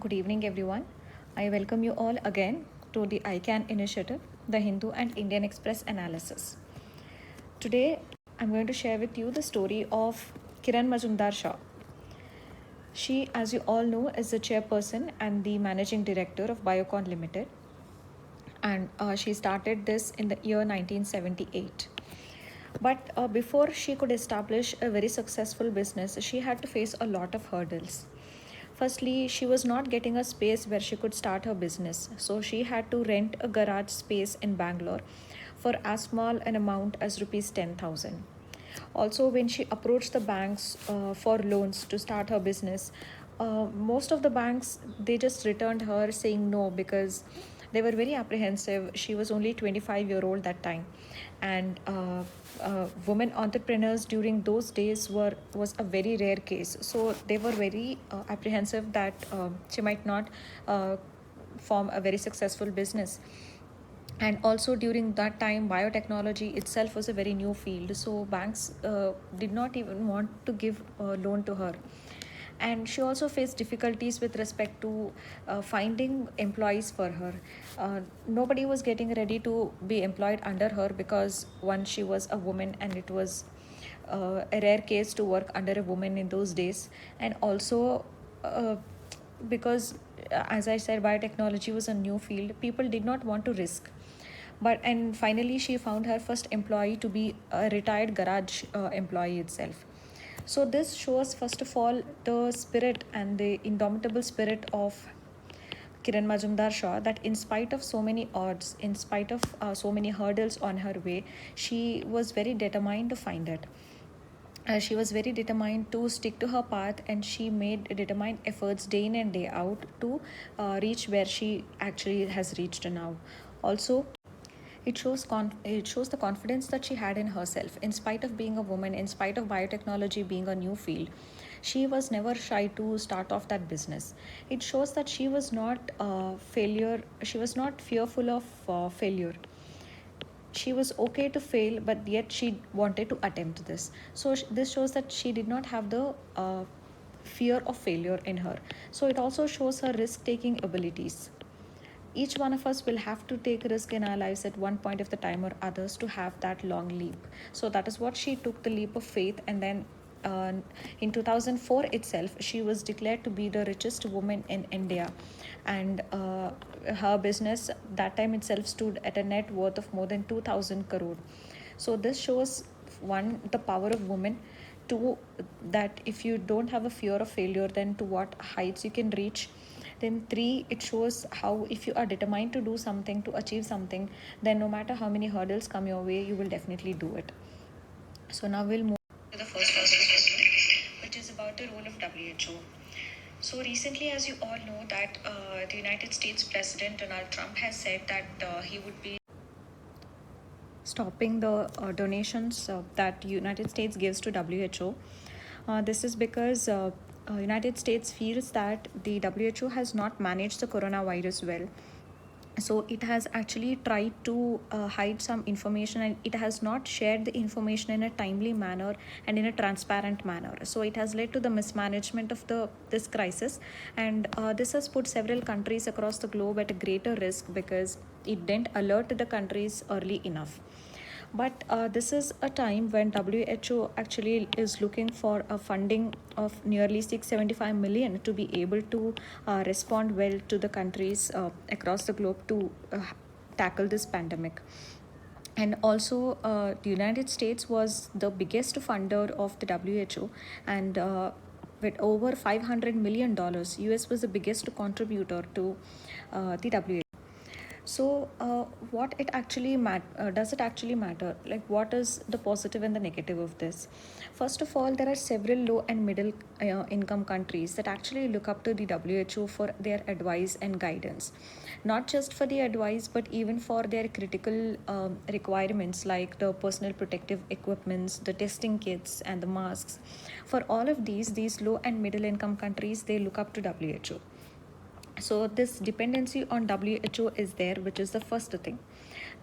Good evening, everyone. I welcome you all again to the ICANN initiative, the Hindu and Indian Express analysis. Today, I'm going to share with you the story of Kiran Majumdar Shaw. She, as you all know, is the chairperson and the managing director of Biocon Limited, and she started this in the year 1978. But before she could establish a very successful business, she had to face a lot of hurdles. Firstly, she was not getting a space where she could start her business, so she had to rent a garage space in Bangalore for as small an amount as rupees 10,000. Also, when she approached the banks for loans to start her business, most of the banks they just returned her saying no because they were very apprehensive. She was only 25-year-old that time, and women entrepreneurs during those days was a very rare case. So they were very apprehensive that she might not form a very successful business. And also during that time biotechnology itself was a very new field, so banks did not even want to give a loan to her. And she also faced difficulties with respect to finding employees for her. Nobody was getting ready to be employed under her because one, she was a woman, and it was a rare case to work under a woman in those days. And also because as I said, biotechnology was a new field, people did not want to risk. And finally she found her first employee to be a retired garage employee itself. So this shows first of all the spirit and the indomitable spirit of Kiran Majumdar Shaw, that in spite of so many odds, in spite of so many hurdles on her way, she was very determined to find it. She was very determined to stick to her path, and she made determined efforts day in and day out to reach where she actually has reached now. Also, it shows the confidence that she had in herself. In spite of being a woman, in spite of biotechnology being a new field, she was never shy to start off that business. It shows that she was not failure. She was not fearful of failure. She was okay to fail, but yet she wanted to attempt this. So this shows that she did not have the fear of failure in her. So it also shows her risk taking abilities. Each one of us will have to take risk in our lives at one point of the time or others to have that long leap. So that is what she took, the leap of faith. And then uh, in 2004 itself, she was declared to be the richest woman in India. And her business that time itself stood at a net worth of more than 2000 crore. So this shows, one, the power of women. Two, that if you don't have a fear of failure, then to what heights you can reach. Then three, it shows how if you are determined to do something, to achieve something, then no matter how many hurdles come your way, you will definitely do it. So now we'll move to the first topic, which is about the role of WHO. So recently, as you all know, that the United States President Donald Trump has said that he would be stopping the donations that United States gives to WHO. This is because United States feels that the WHO has not managed the coronavirus well. So it has actually tried to hide some information, and it has not shared the information in a timely manner and in a transparent manner. So it has led to the mismanagement of this crisis, and this has put several countries across the globe at a greater risk because it didn't alert the countries early enough. But this is a time when WHO actually is looking for a funding of nearly 675 million to be able to respond well to the countries across the globe to tackle this pandemic. And also, the United States was the biggest funder of the WHO, and with over $500 million, US was the biggest contributor to the WHO. So, what it actually does it actually matter? Like, what is the positive and the negative of this? First of all, there are several low and middle income countries that actually look up to the WHO for their advice and guidance, not just for the advice, but even for their critical requirements like the personal protective equipments, the testing kits, and the masks. For all of these low and middle income countries, they look up to WHO. So this dependency on WHO is there, which is the first thing.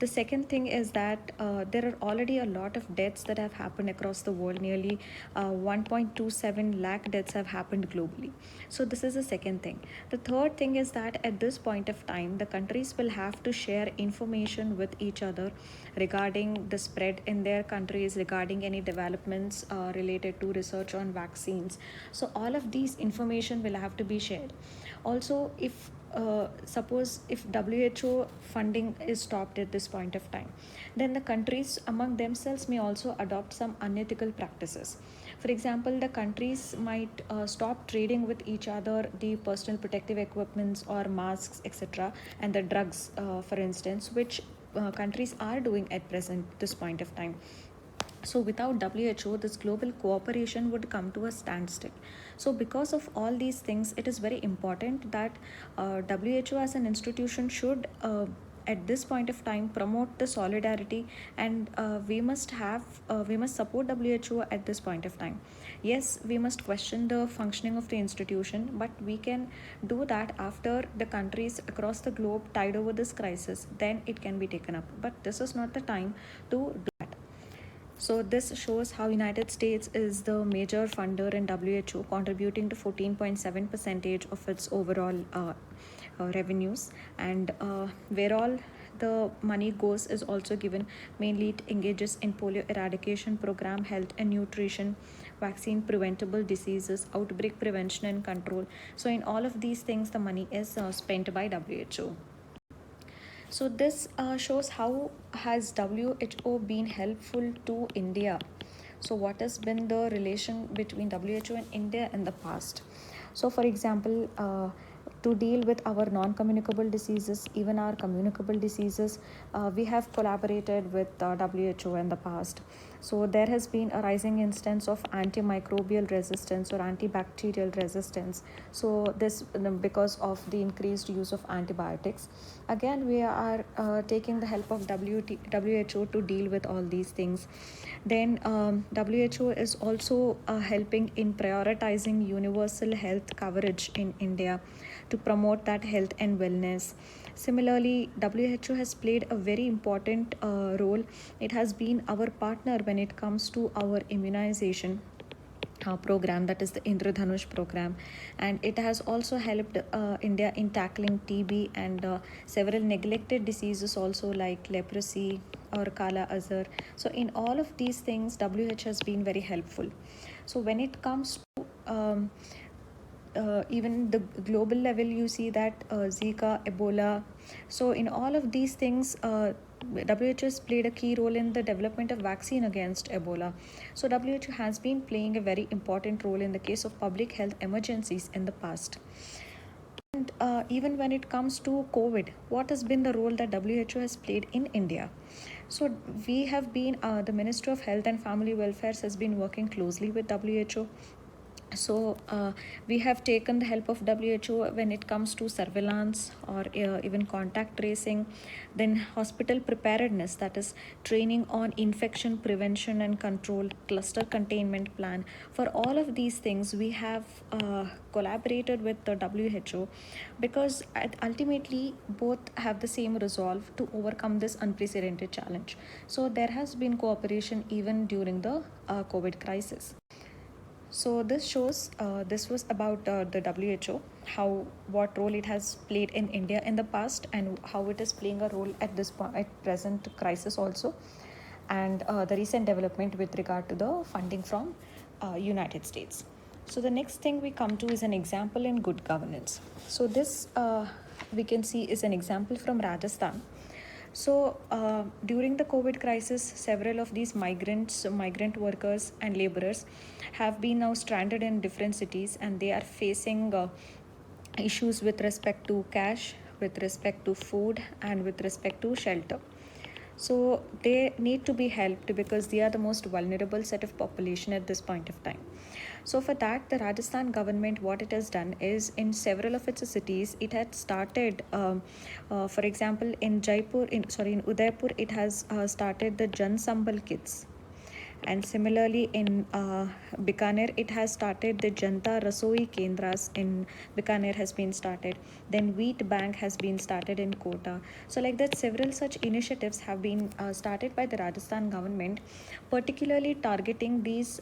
The second thing is that there are already a lot of deaths that have happened across the world. Nearly 1.27 lakh deaths have happened globally. So this is the second thing. The third thing is that at this point of time, the countries will have to share information with each other regarding the spread in their countries, regarding any developments related to research on vaccines. So all of these information will have to be shared. Also, if suppose if WHO funding is stopped at this point of time, then the countries among themselves may also adopt some unethical practices. For example, the countries might stop trading with each other the personal protective equipments or masks, etc., and the drugs, for instance, which countries are doing at present this point of time. So without WHO, this global cooperation would come to a standstill. So because of all these things, it is very important that WHO as an institution should at this point of time promote the solidarity, and we must support WHO at this point of time. Yes, we must question the functioning of the institution, but we can do that after the countries across the globe tide over this crisis, then it can be taken up. But this is not the time to do that. So this shows how United States is the major funder in WHO, contributing to 14.7% of its overall revenues, and where all the money goes is also given. Mainly it engages in polio eradication program, health and nutrition, vaccine preventable diseases, outbreak prevention and control. So in all of these things, the money is spent by WHO. So this shows how has WHO been helpful to India. So what has been the relation between WHO and India in the past? So for example, to deal with our non-communicable diseases, even our communicable diseases, we have collaborated with WHO in the past. So there has been a rising instance of antimicrobial resistance or antibacterial resistance. So this because of the increased use of antibiotics. Again, we are taking the help of WHO to deal with all these things. Then WHO is also helping in prioritizing universal health coverage in India to promote that health and wellness. Similarly, WHO has played a very important role. It has been our partner when it comes to our immunization program, that is the Indradhanush program, and it has also helped India in tackling TB and several neglected diseases also, like leprosy or Kala Azar. So in all of these things, WHO has been very helpful. So when it comes to even the global level, you see that Zika, Ebola. So in all of these things, WHO has played a key role in the development of vaccine against Ebola. So WHO has been playing a very important role in the case of public health emergencies in the past. And even when it comes to COVID, what has been the role that WHO has played in India? So we have been, the Ministry of Health and Family Welfare has been working closely with WHO. So we have taken the help of WHO when it comes to surveillance or even contact tracing. Then hospital preparedness, that is training on infection prevention and control, cluster containment plan. For all of these things, we have collaborated with the WHO, because ultimately both have the same resolve to overcome this unprecedented challenge. So there has been cooperation even during the COVID crisis. So this shows, this was about the WHO, how what role it has played in India in the past, and how it is playing a role at this point, at present crisis also, and the recent development with regard to the funding from United States. So the next thing we come to is an example in good governance. So this we can see is an example from Rajasthan. So during the COVID crisis, several of these migrant workers and laborers have been now stranded in different cities, and they are facing issues with respect to cash, with respect to food, and with respect to shelter. So they need to be helped because they are the most vulnerable set of population at this point of time. So for that, the Rajasthan government, what it has done is, in several of its cities, it had started, for example, in Udaipur, it has started the Jan Sambal kits. And similarly in Bikaner, it has started the Janta Rasoi Kendras in Bikaner has been started. Then Wheat Bank has been started in Kota. So like that, several such initiatives have been started by the Rajasthan government, particularly targeting these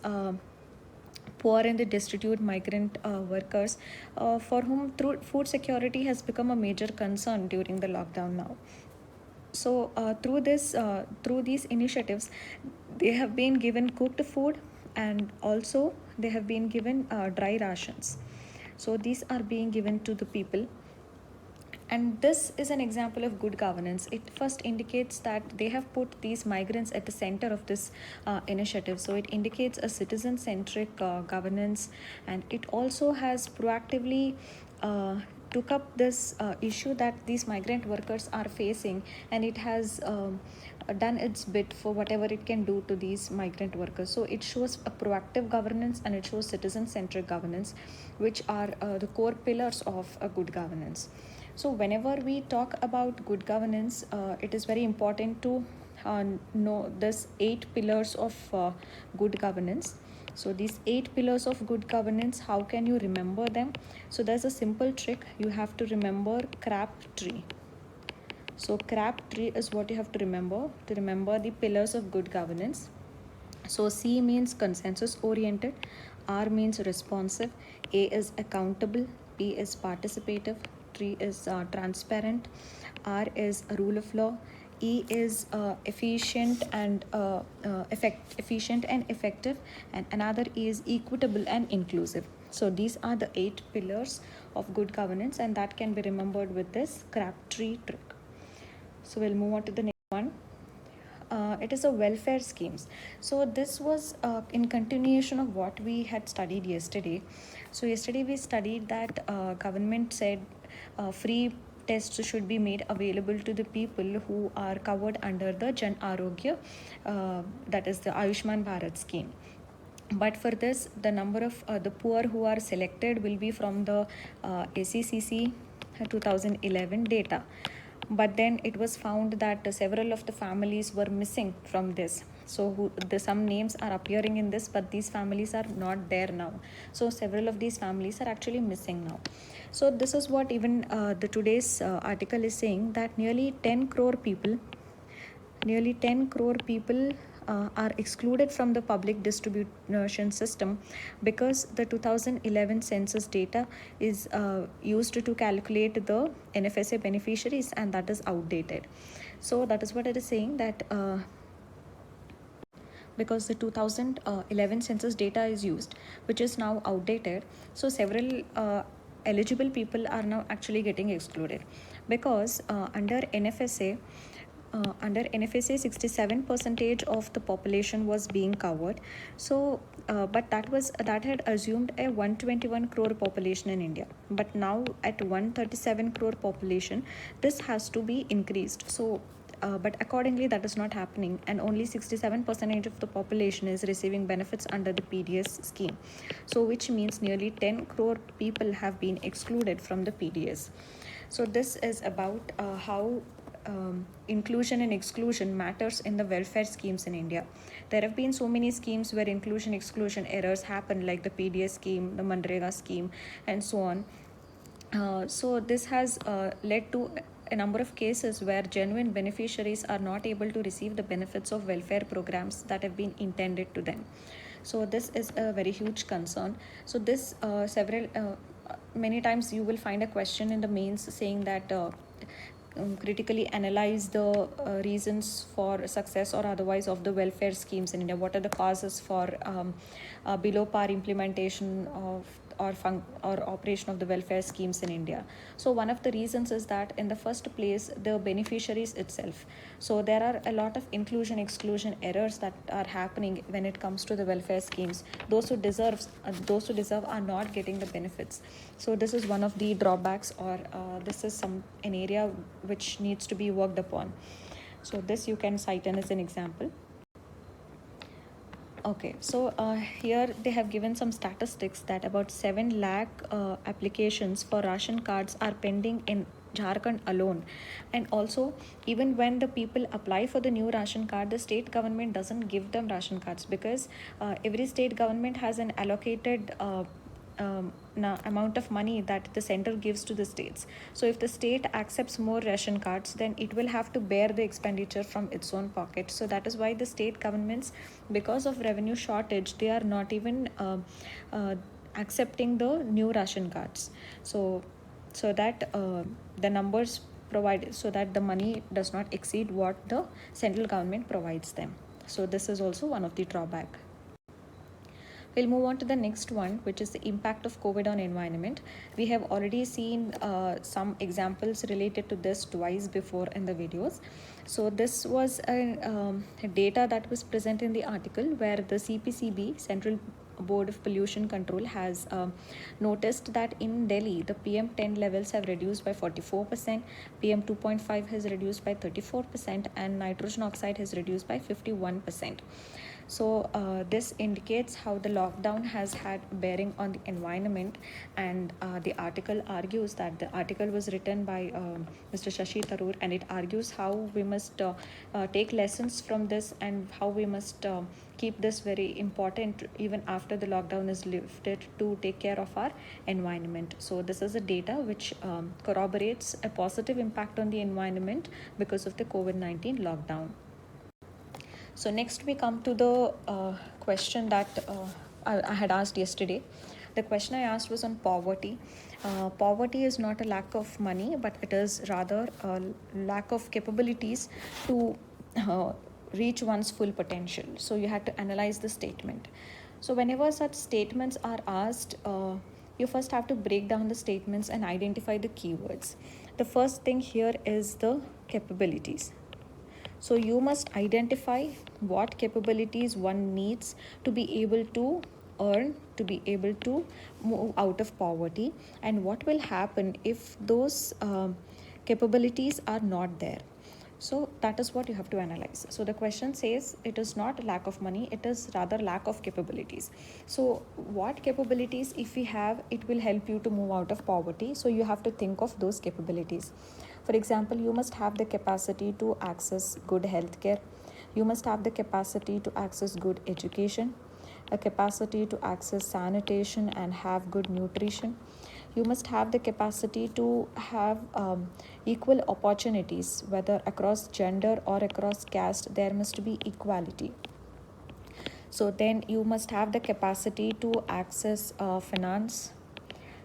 poor and the destitute migrant workers, for whom through food security has become a major concern during the lockdown now. So through these initiatives, they have been given cooked food, and also they have been given dry rations. So these are being given to the people, and this is an example of good governance. It first indicates that they have put these migrants at the center of this initiative. So it indicates a citizen centric governance, and it also has proactively took up this issue that these migrant workers are facing, and it has done its bit for whatever it can do to these migrant workers. So it shows a proactive governance and it shows citizen centric governance, which are the core pillars of a good governance. So, whenever we talk about good governance, it is very important to know this 8 pillars of good governance. So, these 8 pillars of good governance, how can you remember them? So, there's a simple trick. You have to remember crab tree. So, crab tree is what you have to remember the pillars of good governance. So, C means consensus oriented, R means responsive, A is accountable, P is participative, T is transparent, R is rule of law, E is efficient and effective, and another E is equitable and inclusive. So these are the 8 pillars of good governance, and that can be remembered with this Crabtree trick. So we'll move on to the next one. It is a welfare schemes. So this was in continuation of what we had studied yesterday. So yesterday we studied that government said free tests should be made available to the people who are covered under the Jan Arogya, that is the Ayushman Bharat scheme. But for this, the number of the poor who are selected will be from the ACCC 2011 data. But then it was found that several of the families were missing from this. So some names are appearing in this, but these families are not there now. So several of these families are actually missing now. So this is what even the today's article is saying, that nearly 10 crore people are excluded from the public distribution system because the 2011 census data is used to calculate the NFSA beneficiaries, and that is outdated. So that is what it is saying, that because the 2011 census data is used, which is now outdated, so several eligible people are now actually getting excluded, because under NFSA 67% of the population was being covered. So but that had assumed a 121 crore population in India, but now at 137 crore population, this has to be increased. So but accordingly that is not happening, and only 67% of the population is receiving benefits under the PDS scheme. So which means nearly 10 crore people have been excluded from the PDS. So this is about how inclusion and exclusion matters in the welfare schemes in India. There have been so many schemes where inclusion exclusion errors happen, like the PDS scheme, the Manrega scheme, and so on. So this has led to a number of cases where genuine beneficiaries are not able to receive the benefits of welfare programs that have been intended to them. So this is a very huge concern. So this many times you will find a question in the mains saying that critically analyze the reasons for success or otherwise of the welfare schemes in India. What are the causes for below par implementation of or operation of the welfare schemes in India? So one of the reasons is that in the first place, the beneficiaries itself. So there are a lot of inclusion exclusion errors that are happening when it comes to the welfare schemes. Those who deserve are not getting the benefits. So this is one of the drawbacks, or this is an area which needs to be worked upon. So this you can cite as an example. Okay, so here they have given some statistics that about 7 lakh applications for ration cards are pending in Jharkhand alone. And also, even when the people apply for the new ration card, the state government doesn't give them ration cards, because every state government has an allocated amount of money that the center gives to the states. So if the state accepts more ration cards, then it will have to bear the expenditure from its own pocket. So that is why the state governments, because of revenue shortage, they are not even uh, accepting the new ration cards. So that the numbers provided, so that the money does not exceed what the central government provides them. So this is also one of the drawback. We'll move on to the next one, which is the impact of COVID on environment. We have already seen some examples related to this twice before in the videos. So this was a data that was present in the article, where the CPCB, Central Board of Pollution Control, has noticed that in Delhi, the PM10 levels have reduced by 44%, PM2.5 has reduced by 34%, and nitrogen oxide has reduced by 51%. So this indicates how the lockdown has had bearing on the environment. And the article argues that the article was written by Mr. Shashi Tharoor, and it argues how we must take lessons from this, and how we must keep this very important even after the lockdown is lifted, to take care of our environment. So this is a data which corroborates a positive impact on the environment because of the COVID-19 lockdown. So next we come to the question that I had asked yesterday. The question I asked was on poverty. Poverty is not a lack of money, but it is rather a lack of capabilities to reach one's full potential. So you had to analyze the statement. So whenever such statements are asked, you first have to break down the statements and identify the keywords. The first thing here is the capabilities. So you must identify what capabilities one needs to be able to earn, to be able to move out of poverty, and what will happen if those capabilities are not there. So that is what you have to analyze. So the question says it is not lack of money, it is rather lack of capabilities. So what capabilities, if we have, it will help you to move out of poverty. So you have to think of those capabilities. For example, you must have the capacity to access good healthcare. You must have the capacity to access good education, a capacity to access sanitation and have good nutrition. You must have the capacity to have equal opportunities, whether across gender or across caste, there must be equality. So then you must have the capacity to access finance.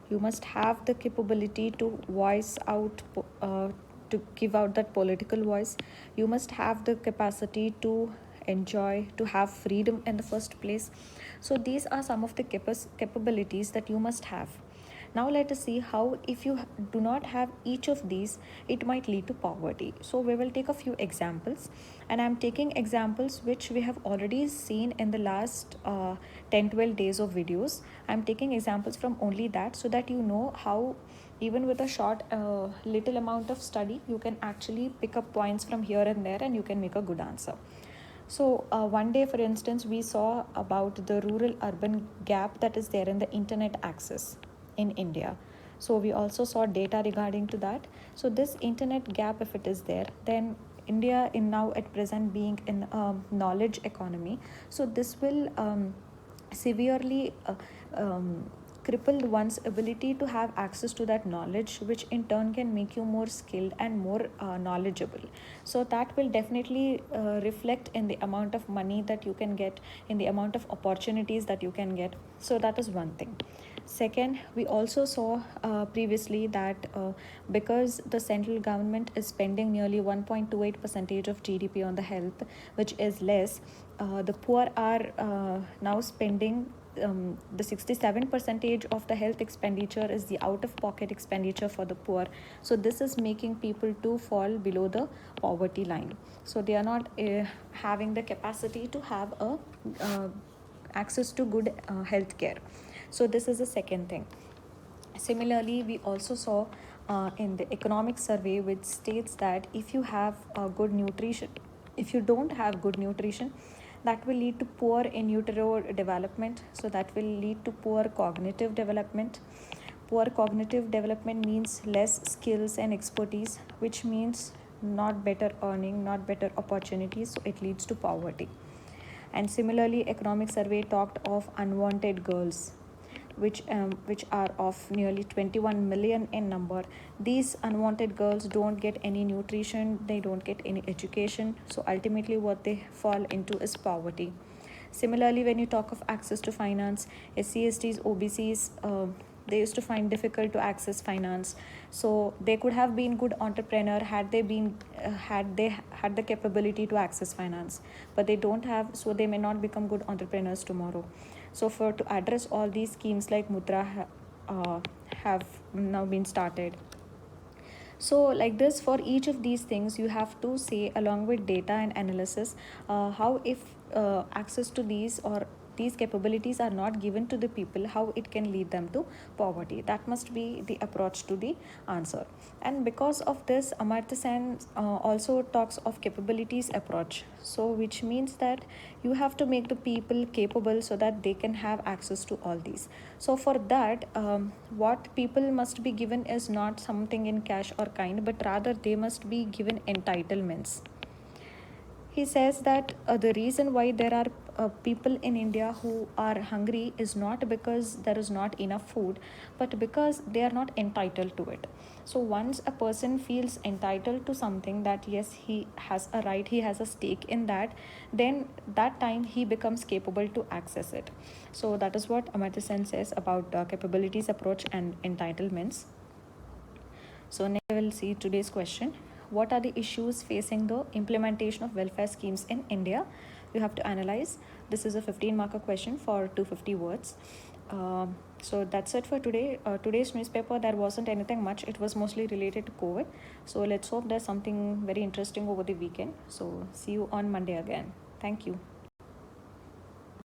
You must have the capability to voice out, to give out that political voice. You must have the capacity to enjoy, to have freedom in the first place. So these are some of the capabilities that you must have. Now let us see how, if you do not have each of these, it might lead to poverty. So we will take a few examples, and I'm taking examples which we have already seen in the last 10-12 days of videos. I'm taking examples from only that, so that you know how even with a short little amount of study, you can actually pick up points from here and there, and you can make a good answer. So one day, for instance, we saw about the rural urban gap that is there in the internet access in India. So we also saw data regarding to that. So this internet gap, if it is there, then India in now at present being in knowledge economy, so this will severely crippled one's ability to have access to that knowledge, which in turn can make you more skilled and more knowledgeable. So that will definitely reflect in the amount of money that you can get, in the amount of opportunities that you can get. So that is one thing. Second, we also saw previously that because the central government is spending nearly 1.28% of GDP on the health, which is less, the poor are now spending the 67% of the health expenditure is the out-of-pocket expenditure for the poor. So this is making people to fall below the poverty line. So they are not having the capacity to have a access to good health care. So this is the second thing. Similarly, we also saw in the economic survey, which states that if you have good nutrition, if you don't have good nutrition, that will lead to poor in utero development. So that will lead to poor cognitive development, Poor cognitive development means less skills and expertise, which means not better earning, not better opportunities, so it leads to poverty. And similarly, economic survey talked of unwanted girls, which are of nearly 21 million in number. These unwanted girls don't get any nutrition, they don't get any education, so ultimately what they fall into is poverty. Similarly, when you talk of access to finance, SCSTs, OBCs, they used to find difficult to access finance, so they could have been good entrepreneur had they been had they had the capability to access finance, but they don't have, so they may not become good entrepreneurs tomorrow. So for to address all these schemes like Mudra have now been started. So like this, for each of these things you have to say, along with data and analysis, how if access to these or these capabilities are not given to the people, how it can lead them to poverty. That must be the approach to the answer. And because of this, Amartya Sen also talks of capabilities approach, so which means that you have to make the people capable so that they can have access to all these. So for that, what people must be given is not something in cash or kind, but rather they must be given entitlements. He says that the reason why there are people in India who are hungry is not because there is not enough food, but because they are not entitled to it. So once a person feels entitled to something, that yes, he has a right, he has a stake in that, then that time he becomes capable to access it. So that is what Amartya Sen says about capabilities approach and entitlements. So next we will see today's question. What are the issues facing the implementation of welfare schemes in India? You have to analyze. This is a 15 marker question for 250 words. So that's it for today. Today's newspaper, there wasn't anything much. It was mostly related to COVID. So let's hope there's something very interesting over the weekend. So see you on Monday again. Thank you.